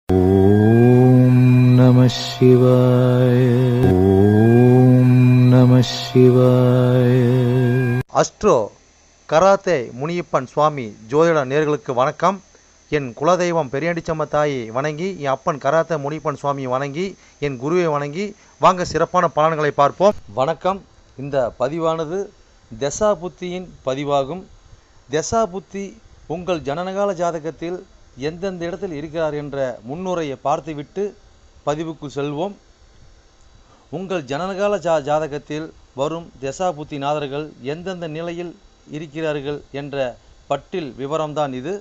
ஓம் நம சிவாய. ஓம் நம சிவாய. அஸ்ட்ரோ கராத்தே முனியப்பன் சுவாமி ஜோதிட நேயர்களுக்கு வணக்கம். என் குலதெய்வம் பெரியாண்டிச்சம்ம தாயை வணங்கி, என் அப்பன் கராத்தே முனியப்பன் சுவாமியை வணங்கி, என் குருவை வணங்கி வாங்க சிறப்பான பலன்களை பார்ப்போம். வணக்கம். இந்த பதிவானது தசா புத்தியின் பதிவாகும். தசா புத்தி உங்கள் ஜனனகால ஜாதகத்தில் எந்தெந்த இடத்தில் இருக்கிறார் என்ற முன்னுரையை பார்த்துவிட்டு பதிவுக்கு செல்வோம். உங்கள் ஜனனகால ஜாதகத்தில் வரும் தசா புத்தி நாதர்கள் எந்தெந்த நிலையில் இருக்கிறார்கள் என்ற பட்டியல் விவரம்தான் இது.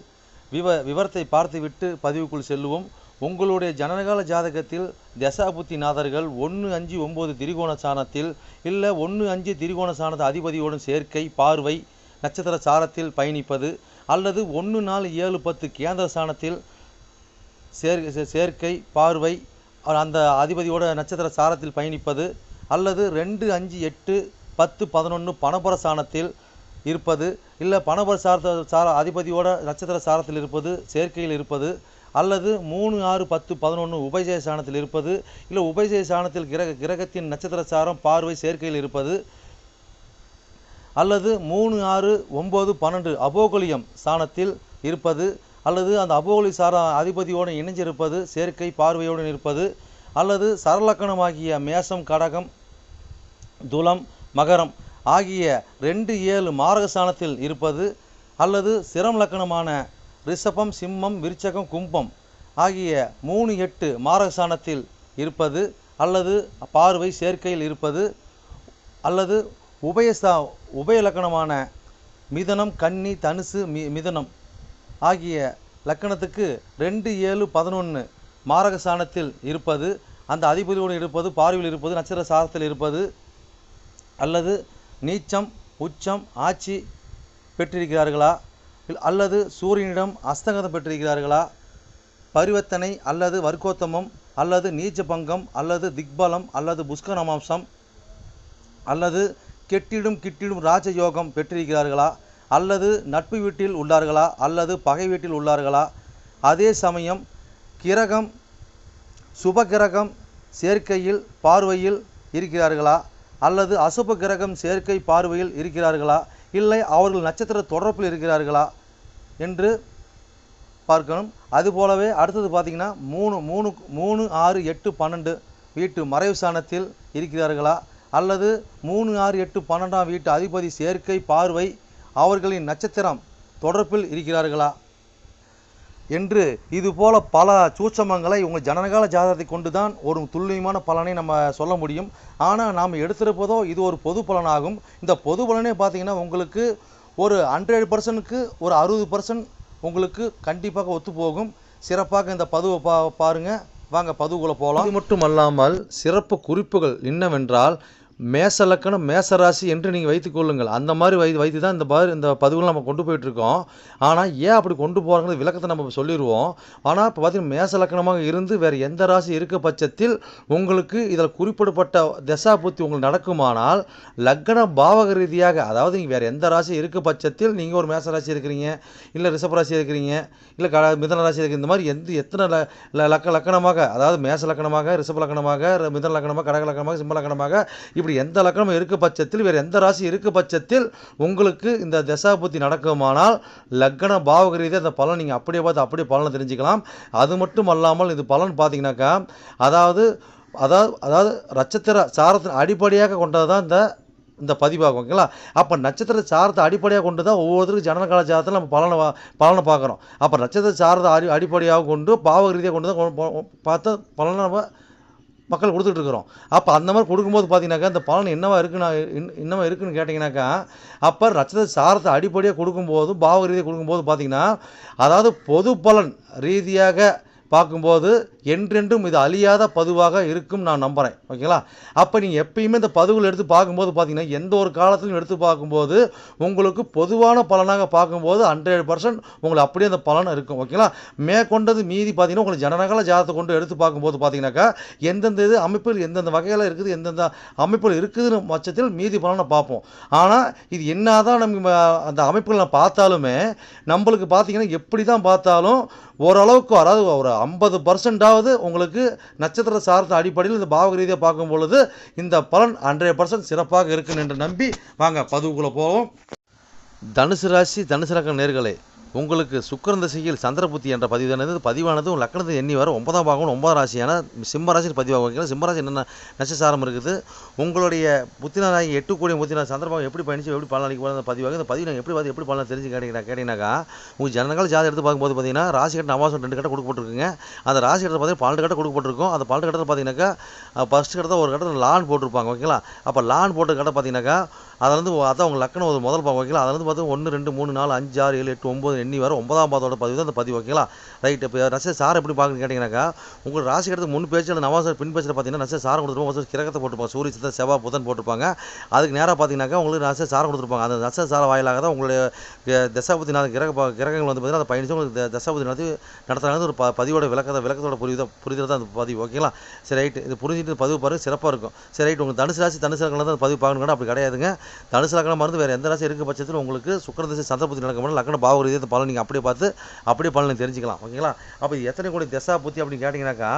விவரத்தை பார்த்துவிட்டு பதிவுக்குள் செல்லுவோம். உங்களுடைய ஜனனகால ஜாதகத்தில் தசாபுத்தி நாதர்கள் 1-5-9 திரிகோண சாணத்தில் இல்லை 1-5 திரிகோண சாணத அதிபதியோடும் சேர்க்கை, பார்வை, நட்சத்திர சாரத்தில் பயணிப்பது, அல்லது 1-4-7-10 கேந்திர சாணத்தில் சேர்க்கை, பார்வை, அந்த அதிபதியோட நட்சத்திர சாரத்தில் பயணிப்பது, அல்லது 2-5-8-10-11 பணபர சாணத்தில் இருப்பது, இல்லை பணபர அதிபதியோட நட்சத்திர சாரத்தில் இருப்பது, சேர்க்கையில் இருப்பது, அல்லது 3-6-10-11 உபயஜய சாணத்தில் இருப்பது, இல்லை உபயஜய சாணத்தில் கிரகத்தின் நட்சத்திர சாரம், பார்வை, சேர்க்கையில் இருப்பது, அல்லது 3-6-9-12 அபோகலியம் சாணத்தில் இருப்பது, அல்லது அந்த அபோகலி சார அதிபதியோடு இணைஞ்சிருப்பது, சேர்க்கை, பார்வையோடு இருப்பது, அல்லது சரலக்கணமாகிய மேசம், கடகம், துலம், மகரம் ஆகிய 2-7 மாரக சாணத்தில் இருப்பது, அல்லது சிரம் லக்கணமான ரிஷபம், சிம்மம், விருச்சகம், கும்பம் ஆகிய 3-8 மாரக சாணத்தில் இருப்பது, அல்லது பார்வை, சேர்க்கையில் இருப்பது, அல்லது உபய லக்கணமான மிதனம், கன்னி, தனுசு, மிதனம் ஆகிய லக்கணத்துக்கு 2-7-11 மாரக சாணத்தில் இருப்பது, அந்த அதிபதியோடு இருப்பது, பார்வையில் இருப்பது, நட்சத்திர சாரத்தில் இருப்பது, அல்லது நீச்சம், உச்சம், ஆட்சி பெற்றிருக்கிறார்களா, அல்லது சூரியனிடம் அஸ்தங்கதம் பெற்றிருக்கிறார்களா, பரிவர்த்தனை அல்லது வர்க்கோத்தமம், அல்லது நீச்ச பங்கம், அல்லது திக்பலம், அல்லது புஷ்கரமாம்சம், அல்லது கிட்டிடும் ராஜயோகம் பெற்றிருக்கிறார்களா, அல்லது நட்பு வீட்டில் உள்ளார்களா, அல்லது பகை வீட்டில் உள்ளார்களா, அதே சமயம் கிரகம் சுப கிரகம் சேர்க்கையில் பார்வையில் இருக்கிறார்களா, அல்லது அசுப கிரகம் சேர்க்கை பார்வையில் இருக்கிறார்களா, இல்லை அவர்கள் நட்சத்திர தொடர்பில் இருக்கிறார்களா என்று பார்க்கணும். அதுபோலவே அடுத்தது பார்த்திங்கன்னா 3-6-8-12 வீட்டு மறைவு சாணத்தில் இருக்கிறார்களா, அல்லது 3-6-8-12 வீட்டு அதிபதி சேர்க்கை, பார்வை அவர்களின் நட்சத்திரம் தொடர்பில் இருக்கிறார்களா என்று இதுபோல பல சூட்சமங்களை உங்கள் ஜனனகால ஜாதகத்தை கொண்டு தான் ஒரு துல்லியமான பலனை நம்ம சொல்ல முடியும். ஆனால் நாம் எடுத்திருப்பதோ இது ஒரு பொது பலனாகும். இந்த பொது பலனே பார்த்திங்கன்னா உங்களுக்கு ஒரு 100%க்கு ஒரு 60% உங்களுக்கு கண்டிப்பாக ஒத்துப்போகும். சிறப்பாக இந்த பதிவை பாருங்கள். வாங்க பதிவுக்குள்ளே போகலாம். இது மட்டும் அல்லாமல் சிறப்பு குறிப்புகள் என்னவென்றால், மேச லக்கணம், மேசராசி என்று நீங்கள் வைத்துக்கொள்ளுங்கள். அந்த மாதிரி வைத்து தான் இந்த பதிவுகளை நம்ம கொண்டு போயிட்டுருக்கோம். ஆனால் ஏன் அப்படி கொண்டு போகிறாங்கிறது விளக்கத்தை நம்ம சொல்லிடுவோம். ஆனால் இப்போ பார்த்திங்கன்னா மேச லக்கணமாக இருந்து வேறு எந்த ராசி இருக்க பட்சத்தில் உங்களுக்கு இதில் குறிப்பிடப்பட்ட தசா புத்தி உங்களுக்கு நடக்குமானால், லக்கண பாவக ரீதியாக, அதாவது நீங்கள் வேறு எந்த ராசி இருக்க பட்சத்தில் நீங்கள் ஒரு மேச ராசி இருக்கிறீங்க, இல்லை ரிஷப ராசி இருக்கிறீங்க, இல்லை மிதன ராசி இருக்கிற, இந்த மாதிரி எத்தனை லக்கணமாக, அதாவது மேச லக்கணமாக, ரிஷப லக்கணமாக, மிதன லக்கணமாக, கடக லக்கணமாக, சிம்ம லக்கணமாக, இப்படி எந்த லக்கணம் இருக்க பட்சத்தில், வேறு எந்த ராசி இருக்க பட்சத்தில் உங்களுக்கு இந்த தசாபுத்தி நடக்குமானால் லக்கண பாவக ரீதியாக அந்த பலன் நீங்கள் அப்படியே பார்த்து அப்படியே பலனை தெரிஞ்சுக்கலாம். அது மட்டும் அல்லாமல் இது பலன் பார்த்தீங்கன்னாக்கா, அதாவது நட்சத்திர சாரத்தின் அடிப்படையாக கொண்டது தான் இந்த பதிவாகும். ஓகேங்களா? அப்போ நட்சத்திர சாரத்தை அடிப்படையாக கொண்டு தான் ஒவ்வொருத்தருக்கும் ஜனனகால ஜாதகத்தில் நம்ம பலனை பார்க்குறோம். அப்போ நட்சத்திர சாரத்தை அடிப்படையாக கொண்டு பாவக ரீதியாக கொண்டு தான் பார்த்து பலனை நம்ம மக்கள் கொடுத்துட்ருக்குறோம். அப்போ அந்த மாதிரி கொடுக்கும்போது பார்த்தீங்கன்னாக்கா இந்த பலன் என்னவா இருக்குன்னு கேட்டிங்கனாக்கா, அப்போ நட்சத்திர சாரத்தை அடிப்படையாக கொடுக்கும்போது, பாவக ரீதியாக கொடுக்கும்போது பார்த்திங்கன்னா, அதாவது பொது பலன் ரீதியாக பார்க்கும்போது என்றென்றும் இது அழியாத பதிவாக இருக்கும் நான் நம்புகிறேன். ஓகேங்களா? அப்போ நீங்கள் எப்பயுமே இந்த பதிவுகள் எடுத்து பார்க்கும்போது பார்த்தீங்கன்னா, எந்த ஒரு காலத்திலும் எடுத்து பார்க்கும்போது உங்களுக்கு பொதுவான பலனாக பார்க்கும்போது 100% உங்களுக்கு அப்படியே அந்த பலன் இருக்கும். ஓகேங்களா? மேற்கொண்டது மீதி பார்த்தீங்கன்னா, உங்களுக்கு ஜனனகால ஜாதகத்தை கொண்டு எடுத்து பார்க்கும்போது பார்த்தீங்கன்னாக்கா, எந்தெந்த இது அமைப்பில் எந்தெந்த வகையில் இருக்குது, எந்தெந்த அமைப்பில் இருக்குதுன்னு பட்சத்தில் மீதி பலனை பார்ப்போம். ஆனால் இது என்னதான் நம்ம அந்த அமைப்புகளை பார்த்தாலுமே நம்மளுக்கு பார்த்தீங்கன்னா, எப்படி தான் பார்த்தாலும் ஓரளவுக்கு, அதாவது ஒரு 50%ஆவது உங்களுக்கு நட்சத்திர சார்ந்த அடிப்படையில் இந்த பாவக ரீதியாக பார்க்கும் பொழுது இந்த பலன் 100% சிறப்பாக இருக்குன்னு என்று நம்பி வாங்க பதிவுக்குள்ளே போவோம். தனுசு ராசி, தனுசு லக்ன நேர்களே, உங்களுக்கு சுக்கிரன் திசையில் சந்திரபுத்தி என்ற பதிவானது லக்னத்தை எண்ணி வர 9ஆம் பாகம் 9ஆம் ராசியான சிம்ம ராசியில் பதிவாக வைக்கலாம். சிம்ம ராசி என்னென்ன நட்சசாரம் இருக்குது, உங்களுடைய புத்தினாகி 8 கோடி புத்தினாக சந்திரபாகம் எப்படி பயணிச்சு எப்படி பலனளிக்க போகிற பதிவாக இந்த பதிவு எப்படி எப்படி பலன் தெரிஞ்சு கேட்டீங்கன்னாக்கா, உங்களுக்கு ஜனனகால ஜாதகம் எடுத்து பார்க்கும்போது பார்த்தீங்கன்னா ராசி கட்ட நவாசம் 2 கட்ட கொடுக்கப்பட்டிருக்குங்க. அந்த ராசி கட்டத்தில் பார்த்தீங்கன்னா 12 கட்ட கொடுக்கப்பட்டிருக்கும். அந்த 12 கட்டத்தில் பார்த்தீங்கன்னாக்கா ஃபஸ்ட் கட்டத்தில் ஒரு கட்டத்தில் லான் போட்டிருப்பாங்க. ஓகேங்களா? அப்போ லான் போட்ட கட்ட பார்த்தீங்கன்னாக்கா அதில் அதான் உங்கள் லக்கணம் ஒரு முதல் பாகம். ஓகேங்களா? அதில் பார்த்து 1 2 3 4 5 6 7 8 9 எண்ணி வர 9ஆம் பாதத்தோட பதிவு தான் அந்த பதிவு. ஓகேங்களா? ரைட். இப்போ நட்சத்திர சாரம் எப்படி பார்க்கணும்னு கேட்டிங்கன்னாக்கா, உங்களுக்கு ராசி கட்டத்துக்கு முன் பேச்சு அந்த நவாசம் பின் பேச்சில் பார்த்தீங்கன்னா நட்சத்திர சாரம் கொடுத்துருப்பாங்க. கிரகத்தை போட்டிருப்பாங்க, சூரிய சித்தர் செவ்வாய் புதன் போட்டிருப்பாங்க. அதுக்கு நேராக பார்த்தீங்கன்னாக்கா உங்களுக்கு நட்சத்திர சாரம் கொடுத்துருப்பாங்க. அந்த நட்சத்திர சாரம் வாயிலாக தான் உங்களுடைய தசாபதி 4 கிரகங்கள் வந்து பார்த்தீங்கன்னா அதை பயணிச்சு உங்களுக்கு தசாபதி நடத்துறாங்க. ஒரு பதிவோட விளக்கத்தோட புரிதல் தான் அந்த பதிவு. ஓகேங்களா? சரி, ரைட். இது புரிஞ்சுட்டு பதிவு பாருங்க, சிறப்பாக இருக்கும். சரி, ரைட். உங்களுக்கு தனுசு ராசி தனுசு லக்னம் தான் பதிவு பார்க்கணும். அப்படி கிடையாதுங்க. தனுசு லக்னம் மருந்து வேறு எந்த ராசி இருக்க பட்சத்தில் உங்களுக்கு சுக்கிர திசை சந்திரபுத்தி நடக்கும் லக்ன பாவ ரீதியாக பலன் நீங்கள் அப்படியே பார்த்து அப்படியே பலனை தெரிஞ்சுக்கலாம். ஓகேங்களா? அப்போ எத்தனை கோடி தசா புத்தி அப்படின்னு கேட்டிங்கனாக்கா,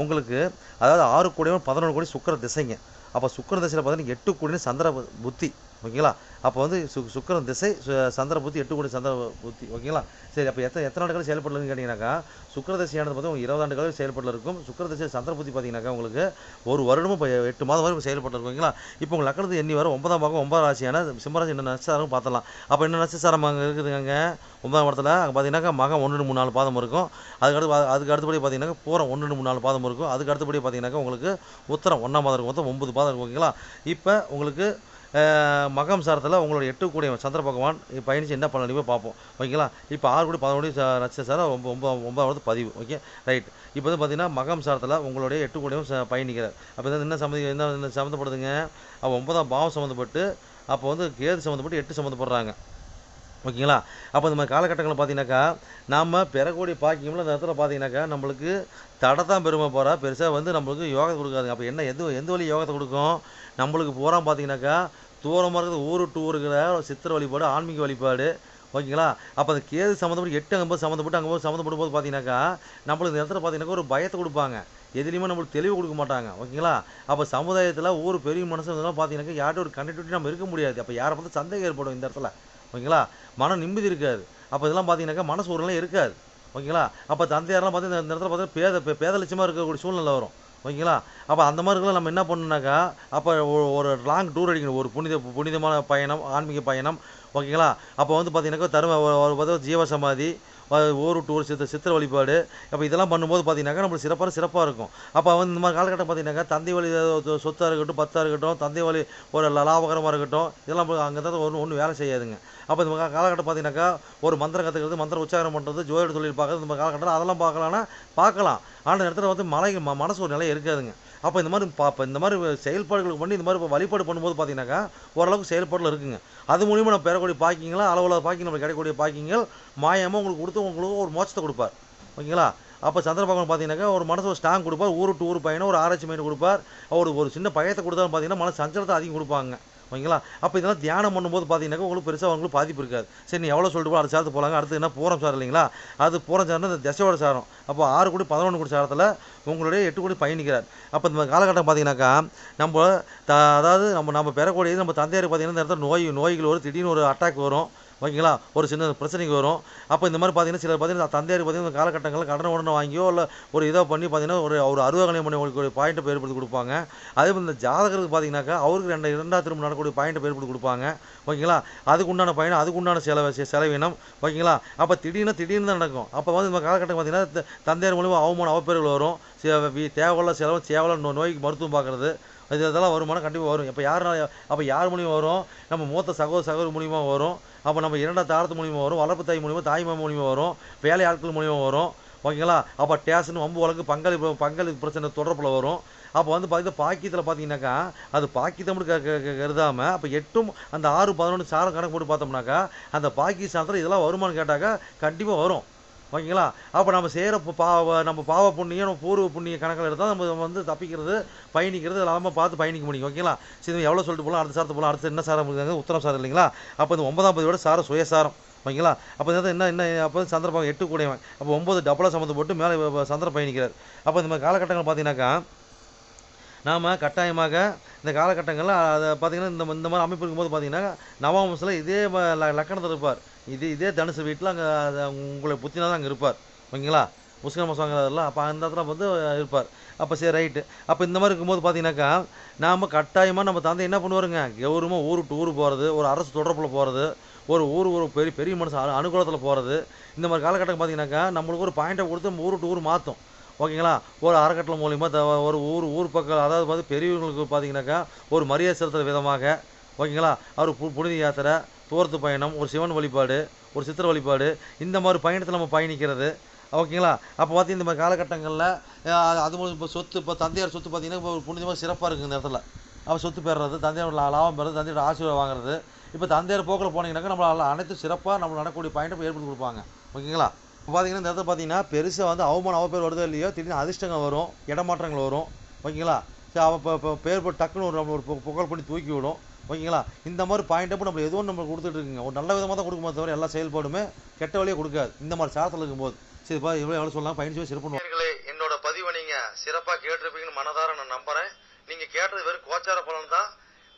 உங்களுக்கு அதாவது 6 கோடி 11 கோடி சுக்கிர திசைங்க. அப்போ சுக்கிர திசையில் பார்த்தீங்கன்னா 8 கோடி சந்திர புத்தி. ஓகேங்களா? அப்போ வந்து சுக்கிரன் திசை சந்திர புத்தி 8 கோடி சந்திர புத்தி. ஓகேங்களா? சரி, அப்போ எத்தனை ஆண்டுகள் செயல்படலன்னு கேட்டிங்கனாக்கா, சுக்கிர திசையானது பார்த்தீங்கன்னா 20 ஆண்டுகள் செயல்படல இருக்கும். சுக்கிர திசை சந்திர புத்தி பார்த்தீங்கன்னாக்கா உங்களுக்கு ஒரு வருடமும் 8 மாதம் வரை செயல்பட்டு இருக்கும். ஓகேங்களா? இப்போ உங்கள் லக்னத்தை எண்ணி வர 9ஆம் பாகம் 9ஆம் ராசியான சிம்மராசி என்ன நட்சத்திரம் பார்த்தலாம். அப்போ என்ன நட்சத்திரம் அங்கே இருக்குதுங்க 9ஆம் இடத்துல அங்கே பார்த்தீங்கன்னாக்கா மகம் 1 2 3 4 பாதம் இருக்கும். அதுக்கு அடுத்தபடி பார்த்தீங்கன்னாக்கா பூரம் 1 2 3 4 பாதம் இருக்கும். அதுக்கு அடுத்தபடி பார்த்தீங்கன்னாக்கா உங்களுக்கு உத்தரம் 1ஆம் பாதம் இருக்கும். மொத்தம் 9 பாதம் இருக்கும். ஓகேங்களா? இப்போ உங்களுக்கு மகம் சாரத்தில் உங்களோட 8 கோடி சந்திர பகவான் பயணிச்சு என்ன பண்ணி பார்ப்போம். ஓகேங்களா? இப்போ 6 கோடி 11 கோடி நட்சத்திர சாரம் 9ஆவது பதிவு. Okay, right. இப்போ வந்து பார்த்தீங்கன்னா மகம் சாரத்தில் உங்களுடைய 8 கோடியும் பயணிக்கிறார். அப்போ என்ன சம்மந்தப்படுதுங்க, அப்போ 9ஆம் பாவம் சம்மந்தப்பட்டு, அப்போ வந்து கேது சம்மந்தப்பட்டு 8 சம்மந்தப்படுறாங்க. ஓகேங்களா? அப்போ இந்த மாதிரி காலகட்டங்களில் பார்த்தீங்கன்னாக்கா நாம் பெறக்கூடிய பாக்கியமில் அந்த இடத்துல பார்த்தீங்கன்னாக்கா நம்மளுக்கு தடை தான் பெருமை போகிறா, பெருசாக வந்து நம்மளுக்கு யோகத்தை கொடுக்காதுங்க. அப்போ என்ன எந்த வழி யோகத்தை கொடுக்கும் நம்மளுக்கு போகிறோம் பார்த்தீங்கன்னாக்கா, தூரமாக இருக்கிறது ஊரு டு ஊருக்கிற சித்திர வழிபாடு, ஆன்மீக வழிபாடு. ஓகேங்களா? அப்போ அந்த கேது சம்மந்தப்பட்டு 8 அங்கே சம்மந்தப்பட்டு அங்கே சம்மந்தப்படும் போது பார்த்தீங்கன்னாக்கா நம்மளுக்கு இந்த இடத்துல பார்த்தீங்கன்னாக்கா ஒரு பயத்தை கொடுப்பாங்க, எதுலேயுமே நம்மளுக்கு தெளிவு கொடுக்க மாட்டாங்க. ஓகேங்களா? அப்போ சமுதாயத்தில் ஊர் பெரிய மனசு இதெல்லாம் பார்த்தீங்கன்னாக்கா யார்கிட்ட ஒரு கனெக்டிவிட்டி நம்ம இருக்க முடியாது. அப்போ யாரை பார்த்து சந்தேகம் ஏற்படும் இந்த இடத்துல. ஓகேங்களா? மன நிம்மதி இருக்காது. அப்போ இதெல்லாம் பார்த்தீங்கன்னாக்கா மனசு ஒரு நிலை இருக்காது. ஓகேங்களா? அப்போ தந்தையாரெலாம் பார்த்து இந்த இடத்துல பார்த்தீங்கன்னா பேதலட்சமாக இருக்கக்கூடிய சூழ்நிலை வரும். ஓகேங்களா? அப்போ அந்த மாதிரிலாம் நம்ம என்ன பண்ணணுனாக்கா, அப்போ ஒரு லாங் டூர் அடிக்கணும், ஒரு புனிதமான பயணம், ஆன்மீக பயணம். ஓகேங்களா? அப்போ வந்து பார்த்தீங்கன்னாக்கா ஒரு ஜீவசமாதி, ஊர் டூர் சித்திர வழிபாடு. அப்போ இதெல்லாம் பண்ணும்போது பார்த்தீங்கன்னாக்கா நம்மளுக்கு சிறப்பாக இருக்கும். அப்போ வந்து இந்த மாதிரி காலகட்டம் பார்த்தீங்கன்னாக்கா தந்தை வழி சொத்தாக இருக்கட்டும், பத்தாக இருக்கட்டும், தந்தை வழி ஒரு லாபகரமாக இருக்கட்டும், இதெல்லாம் அங்கே தான் ஒன்றும் வேலை செய்யாதுங்க. அப்போ இந்த காலகட்டம் பார்த்தீங்கன்னாக்கா ஒரு மந்திரம் கற்றுக்கிறது, மந்திரம் உச்சாரம் பண்ணுறது, ஜோதிட தொழில் பார்க்குறது, இந்த மாதிரி காலகட்டம் அதெல்லாம் பார்க்கலாம். ஆனால் இந்த இடத்துல வந்து மனசு ஒரு நிலை இருக்காதுங்க. அப்போ இந்த மாதிரி செயல்பாடுகளுக்கு பண்ணி இந்த மாதிரி வழிபாடு பண்ணும்போது பார்த்தீங்கன்னாக்கா ஓரளவுக்கு செயல்பாட்டில் இருக்குங்க. அது மூலிமா நம்ம பெறக்கூடிய பாக்கிங்களா அளவில் பாக்கிங் நம்மளுக்கு கிடைக்கக்கூடிய பாக்கிங்கள் மாயமாக உங்களுக்கு கொடுத்து உங்களுக்கு ஒரு மோட்சத்தை கொடுப்பார். ஓகேங்களா? அப்போ சந்திர பகவான் பார்த்தீங்கன்னாக்கா ஒரு மனசு ஒரு ஸ்ட்ராங் கொடுப்பார், ஊரு டு ஊர் பயணம், ஒரு ஆராய்ச்சி மைண்ட் கொடுப்பார், ஒரு சின்ன பயத்தை கொடுத்தாலும் பார்த்தீங்கன்னா மனசு சஞ்சலத்தை அதிகம் கொடுப்பாங்க. ஓகேங்களா? அப்போ இதெல்லாம் தியானம் பண்ணும்போது பார்த்தீங்கன்னாக்கா உங்களுக்கு பெருசாக அவங்களுக்கு பாதிப்பு இருக்காது. சரி, நீ எவ்வளோ சொல்லிட்டு அடுத்த சாரத்து போகலாங்க. அடுத்து என்ன பூரம் சாரம் இல்லைங்களா? அது பூரம் சாரம்னா இந்த தசையோட சாரம். அப்போ 6 கோடி 11 கோடி சாரத்தில் உங்களுடைய 8 கோடி பயணிக்கிறார். அப்போ இந்த காலகட்டம் பார்த்தீங்கன்னாக்கா அதாவது நம்ம பெறக்கூடியது நம்ம தந்தையார் பார்த்தீங்கன்னா இந்த இடத்துல நோய்கள் வரும், திடீர்னு ஒரு அட்டாக் வரும். ஓகேங்களா? ஒரு சின்ன பிரச்சனைக்கு வரும். அப்போ இந்த மாதிரி பார்த்தீங்கன்னா சிலர் பார்த்தீங்கன்னா தந்தையார் பார்த்தீங்கன்னா இந்த காலகட்டங்களில் உடனே வாங்கியோ இல்லை ஒரு இதை பண்ணி பார்த்தீங்கன்னா ஒரு அறுவகலையம் பண்ணி உங்களுக்கு ஒரு பாயிண்ட்டை ஏற்படுத்தி கொடுப்பாங்க. அதே மாதிரி இந்த ஜாதகருக்கு பார்த்தீங்கன்னாக்கா அவருக்கு இரண்டாவது திரும்ப நடக்கக்கூடிய பாயிண்ட்டை ஏற்படுத்தி கொடுப்பாங்க. ஓகேங்களா? அதுக்கு உண்டான பயணம், அதுக்கு உண்டான செலவினம். ஓகேங்களா? அப்போ திடீர்னு தான் நடக்கும். அப்போ வந்து இந்த காலகட்டம் பார்த்தீங்கன்னா தந்தையார் மூலிமா அவப்பேர்கள் வரும், தேவையில்ல தேவையில்ல நோய்க்கு மருத்துவம் பார்க்குறது, இதெல்லாம் வருமானம் கண்டிப்பாக வரும். அப்போ யார் மூலியமாக வரும்? நம்ம மூத்த சகோதரி மூலியமாக வரும். அப்போ நம்ம 2ஆவது தாரத்து மூலியமாக வரும், வளர்ப்பு தாய் மூலியமாக, தாய்மாமா மூலியமாக வரும், வேலை ஆட்கள் மூலியமாக வரும். ஓகேங்களா. அப்போ டேஷன் வம்பு வழக்கு பங்களிப்பு பிரச்சனை தொடர்பில் வரும். அப்போ வந்து பார்த்தீங்கன்னா பாக்கியத்தில் பார்த்தீங்கன்னாக்கா அது பாக்கியத்தம்னு கருதாமல் அப்போ 8ம் அந்த 6 11 சாரம் கணக்கு போட்டு பார்த்தோம்னாக்கா அந்த பாக்கிய சாரத்தில் இதெல்லாம் வருமானு கேட்டாக்கா கண்டிப்பாக வரும். ஓகேங்களா. அப்போ நம்ம செய்கிற நம்ம பாவ புண்ணியம் நம்ம பூர்வ புண்ணிய கணக்கில் எடுத்தால் நம்ம வந்து தப்பிக்கிறது பயணிக்கிறது இல்லாமல் பார்த்து பயணிக்க முடியும். ஓகேங்களா. சரி எவ்வளோ சொல்லிட்டு போகலாம், அடுத்த சாரத்தை போகலாம். அடுத்து என்ன சாரம் இருக்காங்க, உத்தரம் சாரம் இல்லைங்களா. அப்போ இந்த 9ஆம் பதிவோட சாரம் சுயசாரம். ஓகேங்களா. அப்போ என்ன அப்போ சந்திரபாகம் 8 கூடையவன் அப்போ 9 டபுளாக சம்மந்து போட்டு மேலே சந்திரன் பயணிக்கிறார். அப்போ இந்த மாதிரி காலகட்டங்கள் பார்த்தீங்கன்னாக்கா நாம் கட்டாயமாக இந்த காலகட்டங்களில் அதை பார்த்திங்கன்னா இந்த மாதிரி அமைப்பு இருக்கும்போது பார்த்திங்கன்னா நவாம்சில் இதே லக்கணத்தில் இருப்பார். இதே தனுசு வீட்டில் அங்கே உங்களை புத்தினா தான் அங்கே இருப்பார். ஓகேங்களா. முஸ்லிம் மசவாங்கிறதெல்லாம் அப்போ அந்த இடத்துல வந்து இருப்பார். அப்போ சரி ரைட்டு. அப்போ இந்த மாதிரி இருக்கும்போது பார்த்தீங்கன்னாக்கா நாம் கட்டாயமாக நம்ம தந்தை என்ன பண்ணுவாருங்க, கௌரவமாக ஊரு போகிறது, ஒரு அரசு தொடர்பில் போகிறது, ஒரு பெரிய மனுஷன் அனுகூலத்தில் போகிறது. இந்த மாதிரி காலகட்டம் பார்த்தீங்கன்னாக்கா நம்மளுக்கு ஒரு பாயிண்ட்டை கொடுத்து ஊர் மாற்றும். ஓகேங்களா. ஒரு அறக்கட்டளை மூலிமா ஒரு ஊர் பக்கம் அதாவது பார்த்து பெரியவங்களுக்கு பார்த்தீங்கன்னாக்கா ஒரு மரியாதை செலுத்துகிற விதமாக ஓகேங்களா அவர் புனித யாத்திரை, தூரத்து பயணம், ஒரு சிவன் வழிபாடு, ஒரு சித்திர வழிபாடு, இந்த மாதிரி பயணத்தில் நம்ம பயணிக்கிறது. ஓகேங்களா. அப்போ பார்த்தீங்கன்னா இந்த மாதிரி காலகட்டங்களில் அது மூலம் இப்போ சொத்து இப்போ தந்தையார் சொத்து பார்த்தீங்கன்னா இப்போ ஒரு புனிதமாக சிறப்பாக இருக்குது இந்த இடத்துல. அப்போ சொத்து பெறுறது, தந்தையோட லாபம் பெறுறது, தந்தையோட ஆசீர்வாதம் வாங்குறது. இப்போ தந்தையார் போக்கில் போனீங்கன்னாக்கா நம்மளால் அனைத்து சிறப்பாக நம்ம நடக்கக்கூடிய பயணத்தை ஏற்படுத்தி கொடுப்பாங்க. ஓகேங்களா. இப்போ பார்த்தீங்கன்னா இந்த இடத்துல பார்த்தீங்கன்னா பெருசாக வந்து அவப்பேர் வருதோ இல்லையோ திடீர்னு அதிர்ஷ்டங்கள் வரும், இடமாற்றங்கள் வரும். ஓகேங்களா. சரி இப்போ பேர் போட்டு டக்குன்னு ஒரு புகழ் பண்ணி தூக்கி விடும். ஓகேங்களா. இந்த மாதிரி பாயிண்ட் நம்ம எதுவும் நம்ம கொடுத்துட்டு இருக்குங்க. ஒரு நல்ல விதமாக தான் கொடுக்கும்போது தவிர எல்லா செயல்பாடுமே கெட்ட வழியே கொடுக்காது இந்த மாதிரி சாரத்தில் இருக்கும்போது. சரிப்பா எவ்வளோ சொல்லலாம் பயணிச்சு சிறப்பு. என்னோட பதிவை நீங்கள் சிறப்பாக கேட்டிருப்பீங்கன்னு மனதார நான் நம்புகிறேன். நீங்கள் கேட்டது வெறும் கோச்சார பலன் தான்.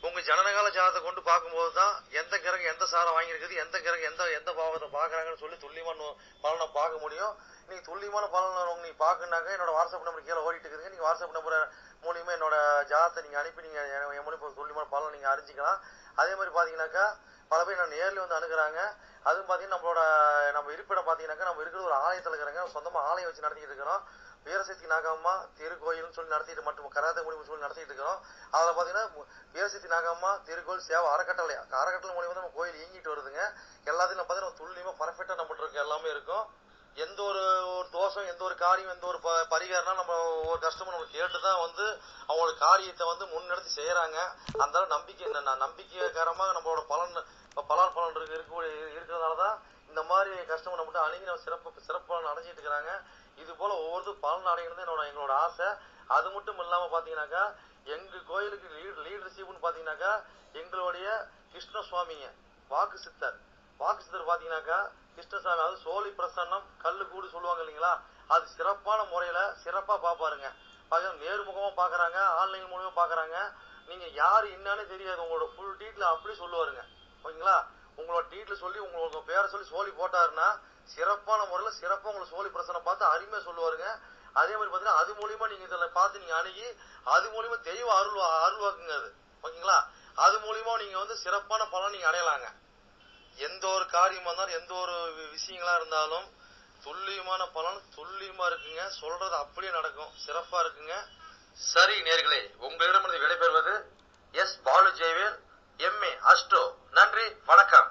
உங்கள் ஜனனகால ஜாதத்தை கொண்டு பார்க்கும்போது தான் எந்த கிரகம் எந்த சாரம் வாங்கியிருக்குது, எந்த கிரகம் எந்த பாவத்தை பார்க்குறாங்கன்னு சொல்லி துல்லியமான பலனை பார்க்க முடியும். நீங்கள் துல்லியமான பலன் நீங்கள் பார்க்கணுனாக்க என்னோட வாட்ஸ்அப் நம்பர் கீழே ஓடிட்டு இருக்குதுங்க. நீங்கள் வாட்ஸ்அப் நம்பரை மூலியமாக என்னோட ஜாதத்தை நீங்கள் அனுப்பி நீங்கள் என் மூலியமாக துல்லியமான பலனை நீங்கள் அறிஞ்சிக்கலாம். அதே மாதிரி பார்த்தீங்கன்னாக்கா பல பேர் நான் நேரில் வந்து அணுகிறாங்க. அதுவும் பார்த்தீங்கன்னா நம்ம இருப்பிடம் பார்த்தீங்கன்னாக்கா நம்ம இருக்கிறது ஒரு ஆலயத்தில் இருக்கிறாங்க. சொந்தமாக ஆலயம் வச்சு நடத்திக்கிட்டு இருக்கிறோம். வீரசக்தி நாகம்மா திருக்கோயில்னு சொல்லி நடத்திட்டு மட்டும் கராத்தே முடிவு சொல்லி நடத்திட்டு இருக்கிறோம். அதில் பார்த்தீங்கன்னா வீரசக்தி நாகம்மா திருக்கோயில் சேவை அறக்கட்டளை மூலியமாக நம்ம கோயில் இயங்கிட்டு வருதுங்க. எல்லாத்தையும் பார்த்தீங்கன்னா துல்லியமாக பர்ஃபெக்டாக நம்மகிட்ட இருக்க எல்லாமே இருக்கும். எந்த ஒரு தோஷம், எந்த ஒரு காரியம், எந்த ஒரு பரிகாரம்னா நம்ம ஒரு கஷ்டமும் நம்ம கேட்டு தான் வந்து அவங்களோட காரியத்தை வந்து முன்னெடுத்து செய்கிறாங்க. அந்த நம்பிக்கைக்காரமாக நம்மளோட பலன் இருக்கிறதுனால தான் இந்த மாதிரி கஷ்டம் நம்மகிட்ட அணுகி நம்ம சிறப்பு பலன் அடைஞ்சிட்டு இருக்கிறாங்க. இது போல ஒவ்வொருத்தரும் பலன் அடைகிறது எங்களோட ஆசை. அது மட்டும் இல்லாமல் பார்த்தீங்கன்னாக்கா எங்கள் கோயிலுக்கு லீடர்ஷிப்னு பார்த்தீங்கன்னாக்கா எங்களுடைய கிருஷ்ண சுவாமிங்க வாக்கு சித்தர் பார்த்தீங்கன்னாக்கா கிருஷ்ணசாமி, அது சோழி பிரசன்னம் கல்லு கூடு சொல்லுவாங்க இல்லைங்களா, அது சிறப்பான முறையில் சிறப்பாக பார்ப்பாருங்க. பார்த்தீங்கன்னா நேர்முகமாக பார்க்குறாங்க, ஆன்லைன் மூலமாக பார்க்குறாங்க. நீங்கள் யார் என்னன்னு தெரியாது, உங்களோட ஃபுல் டீட்டெயில் அப்படி சொல்லுவாருங்க. ஓகேங்களா. உங்களோட டீட்டெயில் சொல்லி உங்களுக்கு பேரை சொல்லி சோழி போட்டாருன்னா சிறப்பான முறையில் சிறப்பாக உங்களை சோழி பிரசனை பார்த்து அருமையாக சொல்லுவாருங்க. அதே மாதிரி பார்த்தீங்கன்னா அது மூலியமாக நீங்கள் இதில் பார்த்து நீங்கள் அணுகி அது மூலியமாக தெய்வ அருள்வாக்குங்க அது. ஓகேங்களா. அது மூலியமாக நீங்கள் வந்து சிறப்பான பலன் நீங்கள் அடையலாங்க. எந்த ஒரு காரியமாக இருந்தாலும் எந்த ஒரு விஷயங்களா இருந்தாலும் துல்லியமான பலன் துல்லியமாக இருக்குங்க. சொல்றது அப்படியே நடக்கும், சிறப்பாக இருக்குங்க. சரி நேயர்களே, உங்களிடமிருந்து விடைபெறுவது S. Balu Jayavel, MA astro. நன்றி, வணக்கம்.